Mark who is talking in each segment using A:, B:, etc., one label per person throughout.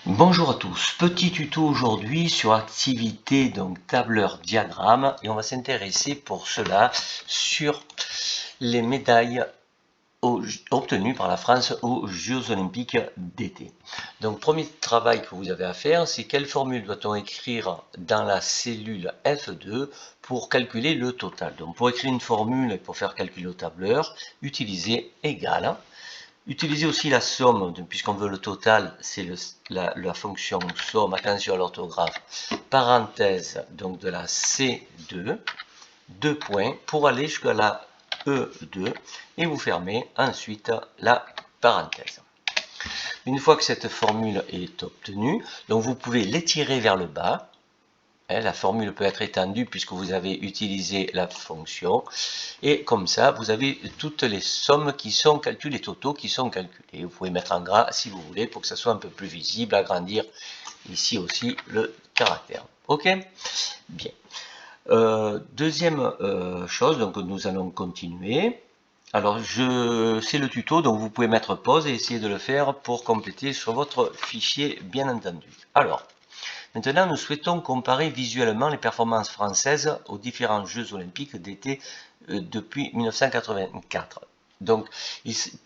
A: Bonjour à tous, petit tuto aujourd'hui sur activité donc tableur diagramme et on va s'intéresser pour cela sur les médailles obtenues par la France aux Jeux Olympiques d'été. Donc premier travail que vous avez à faire, c'est quelle formule doit-on écrire dans la cellule F2 pour calculer le total. Donc pour écrire une formule et pour faire calculer au tableur, utilisez égal. Utilisez aussi la somme, puisqu'on veut le total, c'est la fonction somme, attention à l'orthographe, parenthèse, donc de la C2, deux points, pour aller jusqu'à la E2, et vous fermez ensuite la parenthèse. Une fois que cette formule est obtenue, donc vous pouvez l'étirer vers le bas. La formule peut être étendue puisque vous avez utilisé la fonction. Et comme ça, vous avez toutes les sommes qui sont calculées, les totaux qui sont calculés. Vous pouvez mettre en gras si vous voulez pour que ça soit un peu plus visible, agrandir ici aussi le caractère. Ok? Bien. Deuxième chose, donc nous allons continuer. Alors, c'est le tuto, donc vous pouvez mettre pause et essayer de le faire pour compléter sur votre fichier, bien entendu. Alors, maintenant, nous souhaitons comparer visuellement les performances françaises aux différents Jeux olympiques d'été depuis 1984. Donc,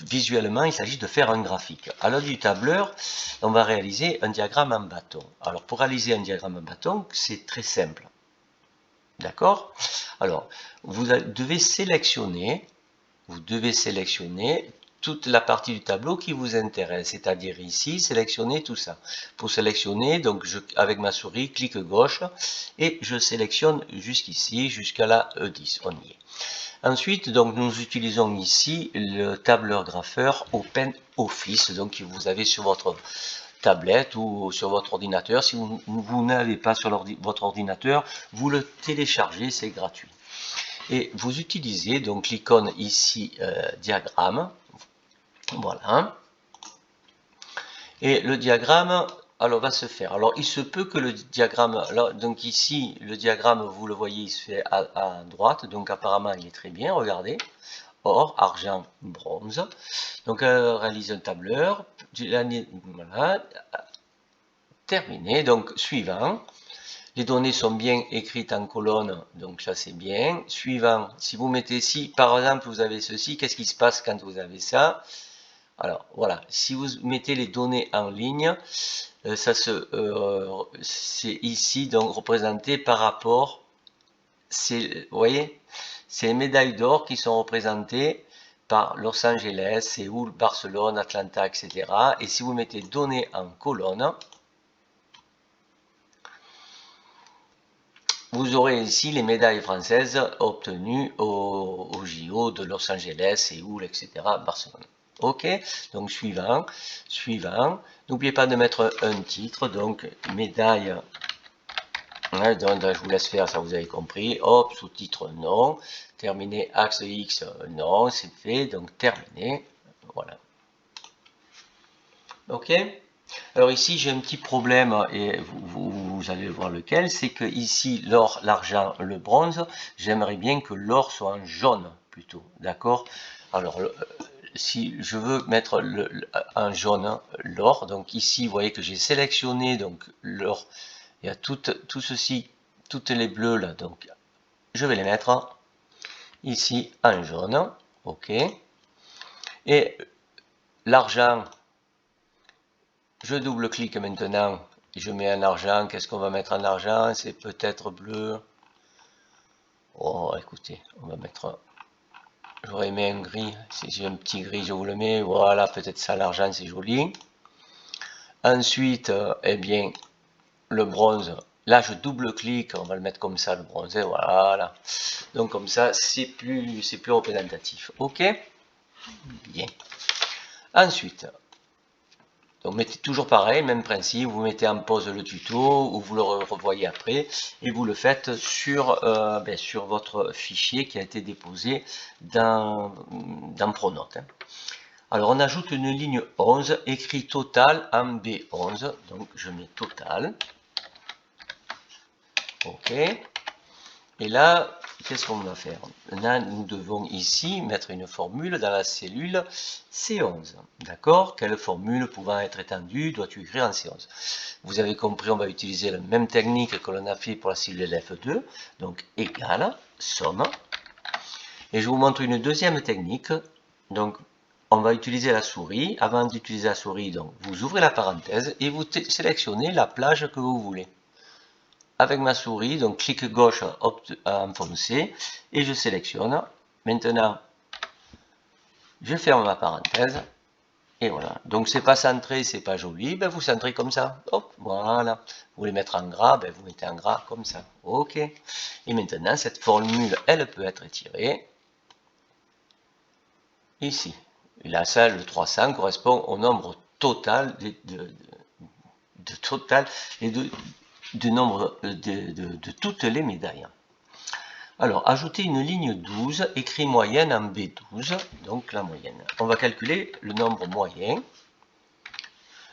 A: visuellement, il s'agit de faire un graphique. À l'aide du tableur, on va réaliser un diagramme en bâton. Alors, pour réaliser un diagramme en bâton, c'est très simple. D'accord? Alors, vous devez sélectionner toute la partie du tableau qui vous intéresse, c'est-à-dire ici, sélectionner tout ça. Pour sélectionner, donc avec ma souris, clic gauche, et je sélectionne jusqu'ici, jusqu'à la E10, on y est. Ensuite, donc nous utilisons ici le tableur graffeur OpenOffice, donc que vous avez sur votre tablette ou sur votre ordinateur. Si vous n'avez pas sur votre ordinateur, vous le téléchargez, c'est gratuit. Et vous utilisez donc l'icône ici diagramme, voilà. Et le diagramme, alors va se faire. Alors il se peut que le diagramme, alors, donc ici le diagramme, vous le voyez, il se fait à droite, donc apparemment il est très bien, regardez. Or, argent, bronze. Donc réalise un tableur, voilà, terminé, donc suivant. Les données sont bien écrites en colonne, donc ça c'est bien. Suivant, si vous mettez ici, par exemple, vous avez ceci, qu'est-ce qui se passe quand vous avez ça? Alors voilà, si vous mettez les données en ligne, c'est ici donc représenté par rapport, vous voyez, c'est les médailles d'or qui sont représentées par Los Angeles, Séoul, Barcelone, Atlanta, etc. Et si vous mettez données en colonne, vous aurez ici les médailles françaises obtenues au JO de Los Angeles, Séoul, etc., Barcelone. Ok, donc suivant. N'oubliez pas de mettre un titre, donc médaille. Donc, je vous laisse faire, ça vous avez compris. Hop, sous-titre non. Terminé, axe X, non, c'est fait, donc terminé. Voilà. Ok. Alors ici j'ai un petit problème et vous allez voir lequel, c'est que ici l'or, l'argent, le bronze, j'aimerais bien que l'or soit en jaune plutôt, d'accord? Alors si je veux mettre en jaune l'or, donc ici vous voyez que j'ai sélectionné donc l'or, il y a tout ceci, toutes les bleus là, donc je vais les mettre ici en jaune, ok? Et l'argent, je double-clique maintenant, et je mets un argent. Qu'est-ce qu'on va mettre en argent? C'est peut-être bleu. Oh, écoutez, on va mettre... J'aurais aimé un gris. Si j'ai un petit gris, je vous le mets. Voilà, peut-être ça, l'argent, c'est joli. Ensuite, eh bien, le bronze. Là, je double-clique. On va le mettre comme ça, le bronze. Et voilà. Donc, comme ça, c'est plus représentatif. OK? Bien. Ensuite, donc mettez toujours pareil, même principe, vous mettez en pause le tuto ou vous le revoyez après et vous le faites sur votre fichier qui a été déposé dans Pronote. Alors on ajoute une ligne 11, écrit total en B11, donc je mets total. Ok. Et là, qu'est-ce qu'on va faire? Là, nous devons ici mettre une formule dans la cellule C11. D'accord? Quelle formule pouvant être étendue dois-tu écrire en C11? Vous avez compris, on va utiliser la même technique que l'on a fait pour la cellule LF2. Donc, égale, somme. Et je vous montre une deuxième technique. Donc, on va utiliser la souris. Avant d'utiliser la souris, donc, vous ouvrez la parenthèse et vous sélectionnez la plage que vous voulez. Avec ma souris, donc clic gauche enfoncé, et je sélectionne. Maintenant, je ferme ma parenthèse, et voilà. Donc c'est pas centré, c'est pas joli, ben vous centrez comme ça. Hop, voilà. Vous voulez mettre en gras, ben vous mettez en gras comme ça. Ok. Et maintenant, cette formule, elle peut être étirée. Ici. Et là, ça, le 300 correspond au nombre total total et de nombre de toutes les médailles. Alors, ajouter une ligne 12, écrit moyenne en B12, donc la moyenne. On va calculer le nombre moyen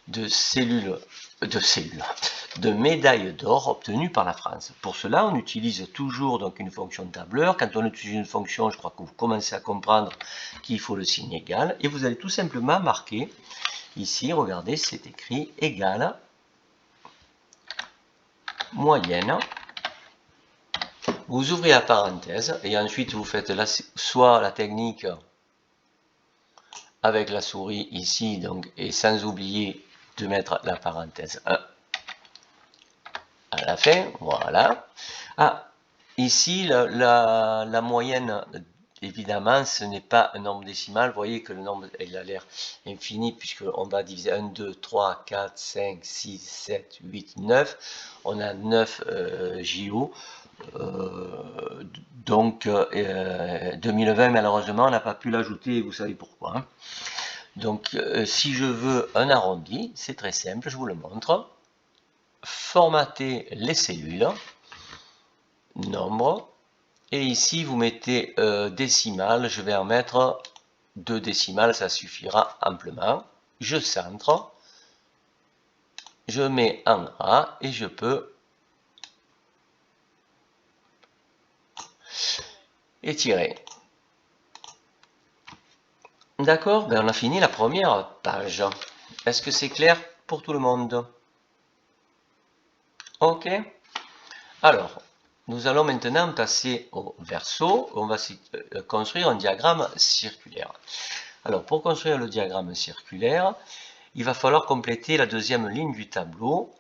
A: de médailles d'or obtenues par la France. Pour cela, on utilise toujours donc une fonction tableur. Quand on utilise une fonction, je crois que vous commencez à comprendre qu'il faut le signe égal. Et vous allez tout simplement marquer, ici, regardez, c'est écrit égal, moyenne. Vous ouvrez la parenthèse et ensuite vous faites soit la technique avec la souris ici, donc, et sans oublier de mettre la parenthèse 1 à la fin, voilà. Ah, ici, la moyenne, évidemment, ce n'est pas un nombre décimal. Vous voyez que le nombre, il a l'air infini, puisqu'on va diviser 1, 2, 3, 4, 5, 6, 7, 8, 9. On a 9 JO. Donc 2020, malheureusement, on n'a pas pu l'ajouter, vous savez pourquoi. Hein. Donc si je veux un arrondi, c'est très simple, je vous le montre. Formater les cellules, nombre, et ici vous mettez décimales, je vais en mettre 2 décimales, ça suffira amplement. Je centre, je mets en gras et je peux étirer. D'accord, ben on a fini la première page. Est-ce que c'est clair pour tout le monde? Ok. Alors, nous allons maintenant passer au verso. On va construire un diagramme circulaire. Alors, pour construire le diagramme circulaire, il va falloir compléter la deuxième ligne du tableau,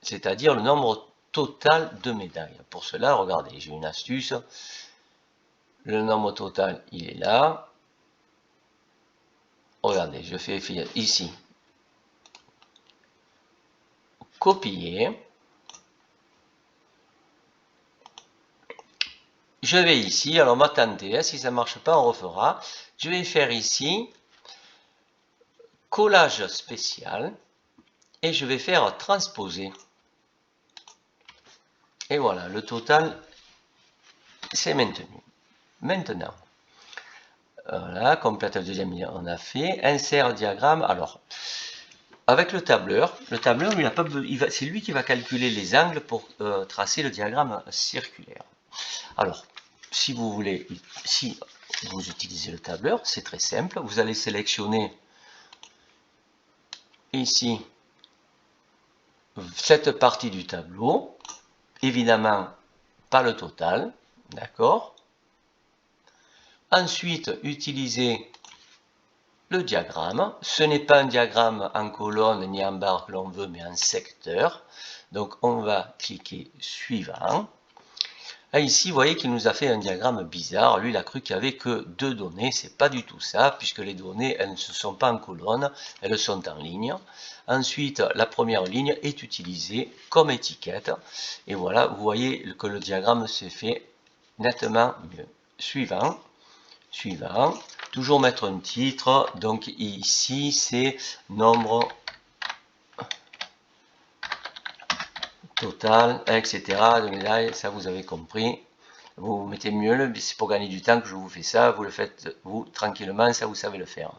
A: c'est-à-dire le nombre total de médailles. Pour cela, regardez, j'ai une astuce. Le nombre total, il est là. Regardez, je fais ici. Copier. Je vais ici, alors on va tenter, hein, si ça ne marche pas, on refera. Je vais faire ici, collage spécial, et je vais faire transposer. Et voilà, le total, c'est maintenu. Maintenant, voilà, complète le deuxième lien, on a fait. Insert diagramme, alors, avec le tableur, c'est lui qui va calculer les angles pour tracer le diagramme circulaire. Alors, si vous voulez, si vous utilisez le tableur, c'est très simple. Vous allez sélectionner ici cette partie du tableau. Évidemment, pas le total, d'accord. Ensuite, utilisez le diagramme. Ce n'est pas un diagramme en colonne ni en barre que l'on veut, mais en secteur. Donc, on va cliquer suivant. Là, ici, vous voyez qu'il nous a fait un diagramme bizarre. Lui, il a cru qu'il n'y avait que 2 données. C'est pas du tout ça, puisque les données, elles ne sont pas en colonne, elles sont en ligne. Ensuite, la première ligne est utilisée comme étiquette. Et voilà, vous voyez que le diagramme s'est fait nettement mieux. Suivant, suivant. Toujours mettre un titre. Donc ici, c'est nombre total, etc. de médailles, ça vous avez compris. Vous mettez mieux, c'est pour gagner du temps que je vous fais ça, vous le faites vous tranquillement, ça vous savez le faire.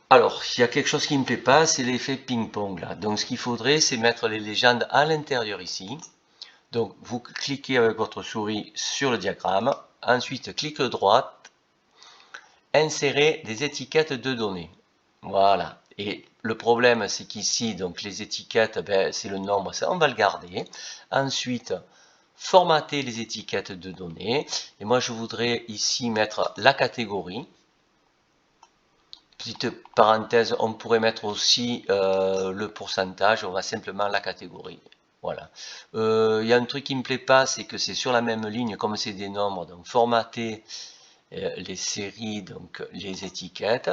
A: Alors, il y a quelque chose qui ne me plaît pas, c'est l'effet ping-pong là. Donc ce qu'il faudrait, c'est mettre les légendes à l'intérieur ici. Donc vous cliquez avec votre souris sur le diagramme, ensuite clic droite, insérer des étiquettes de données. Voilà. Et le problème, c'est qu'ici, donc les étiquettes, ben, c'est le nombre, ça, on va le garder. Ensuite, formater les étiquettes de données. Et moi, je voudrais ici mettre la catégorie. Petite parenthèse, on pourrait mettre aussi le pourcentage. On va simplement la catégorie. Voilà. Il y a un truc qui ne me plaît pas, c'est que c'est sur la même ligne, comme c'est des nombres. Donc, formater les séries, donc les étiquettes.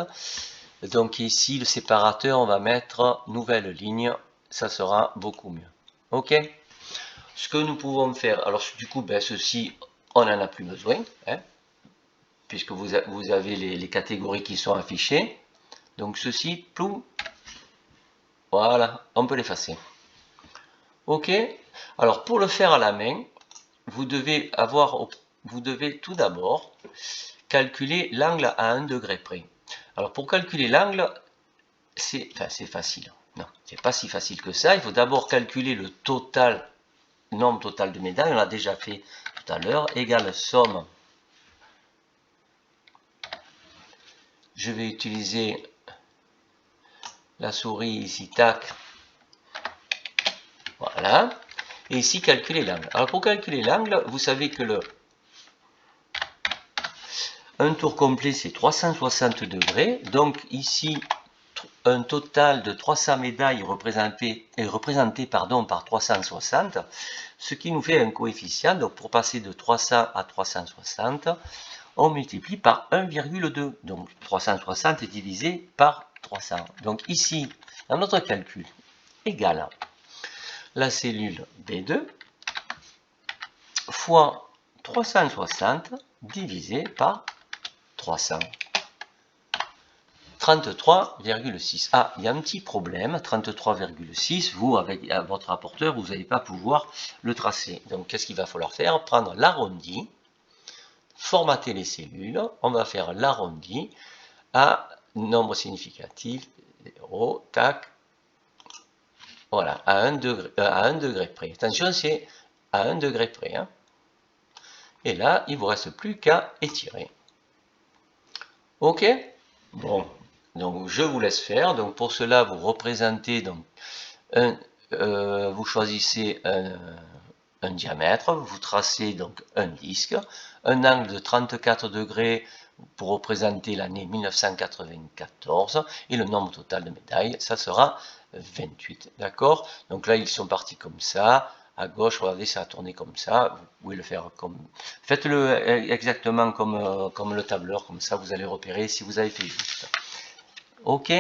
A: Donc ici, le séparateur, on va mettre nouvelle ligne, ça sera beaucoup mieux. Ok. Ce que nous pouvons faire, alors du coup, ben, ceci, on n'en a plus besoin, hein, puisque vous avez les catégories qui sont affichées. Donc ceci, plou, voilà, on peut l'effacer. Ok. Alors pour le faire à la main, vous devez tout d'abord calculer l'angle à 1 degré près. Alors pour calculer l'angle, c'est facile. Non, c'est pas si facile que ça. Il faut d'abord calculer le nombre total de médailles. On l'a déjà fait tout à l'heure. Égale somme. Je vais utiliser la souris ici, tac. Voilà. Et ici, calculer l'angle. Alors pour calculer l'angle, vous savez que un tour complet, c'est 360 degrés. Donc ici, un total de 300 médailles est représenté par 360, ce qui nous fait un coefficient. Donc pour passer de 300 à 360, on multiplie par 1,2. Donc 360 est divisé par 300. Donc ici, dans notre calcul, égale la cellule B2 fois 360 divisé par 300. 33,6. Ah, il y a un petit problème, 33,6, vous, avec votre rapporteur, vous n'allez pas pouvoir le tracer. Donc, qu'est-ce qu'il va falloir faire? Prendre l'arrondi, formater les cellules, on va faire l'arrondi à nombre significatif, 0, tac, voilà, à 1 degré près. Attention, c'est à 1 degré près. Hein. Et là, il ne vous reste plus qu'à étirer. OK? Bon, donc je vous laisse faire. Donc pour cela, vous représentez donc vous choisissez un diamètre, vous tracez donc un disque, un angle de 34 degrés pour représenter l'année 1994 et le nombre total de médailles, ça sera 28. D'accord? Donc là, ils sont partis comme ça. À gauche, regardez, ça a tourné comme ça. Vous pouvez le faire comme... Faites-le exactement comme le tableur, comme ça vous allez repérer si vous avez fait juste. OK?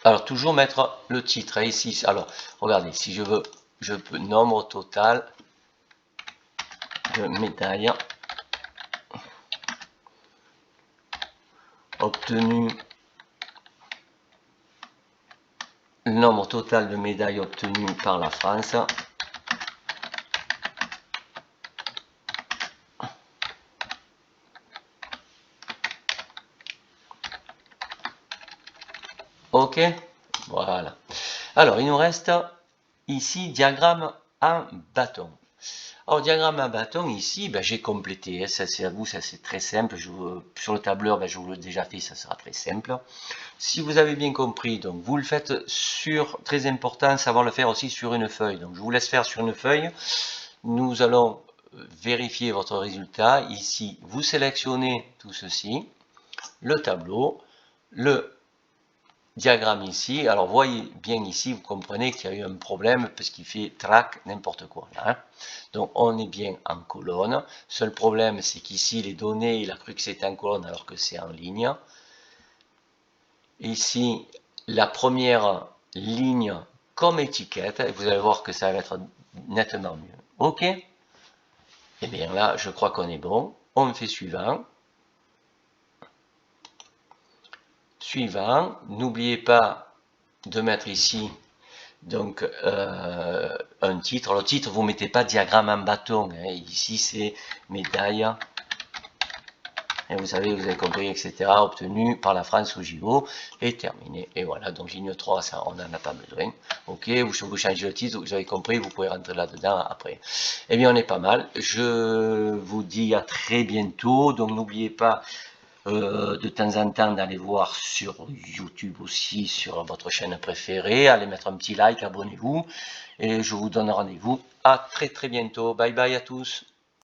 A: Alors, toujours mettre le titre. Ici, alors, regardez, si je peux nombre total de médailles obtenues. Le nombre total de médailles obtenues par la France. OK? Voilà. Alors, il nous reste ici diagramme en bâton. Alors, diagramme en bâton, ici, ben, j'ai complété. Ça, c'est à vous, ça c'est très simple. Sur le tableur, ben, je vous l'ai déjà fait, ça sera très simple. Si vous avez bien compris, donc vous le faites sur, très important, savoir le faire aussi sur une feuille. Donc, je vous laisse faire sur une feuille. Nous allons vérifier votre résultat. Ici, vous sélectionnez tout ceci, le tableau, le diagramme ici. Alors, voyez bien ici, vous comprenez qu'il y a eu un problème parce qu'il fait trac n'importe quoi. Là, hein. Donc, on est bien en colonne. Seul problème, c'est qu'ici, les données, il a cru que c'était en colonne alors que c'est en ligne. Ici, la première ligne comme étiquette. Et vous allez voir que ça va être nettement mieux. OK? Et bien là, je crois qu'on est bon. On fait suivant. Suivant, n'oubliez pas de mettre ici donc un titre. Le titre, vous ne mettez pas diagramme en bâton. Hein. Ici, c'est médaille Et vous savez, vous avez compris, etc., obtenu par la France au JO, et terminé. Et voilà, donc ligne 3, ça, on n'en a pas besoin. Ok, vous changez le titre, vous avez compris, vous pouvez rentrer là-dedans après. Eh bien, on est pas mal. Je vous dis à très bientôt. Donc, n'oubliez pas de temps en temps d'aller voir sur YouTube aussi, sur votre chaîne préférée. Allez mettre un petit like, abonnez-vous. Et je vous donne rendez-vous à très très bientôt. Bye bye à tous.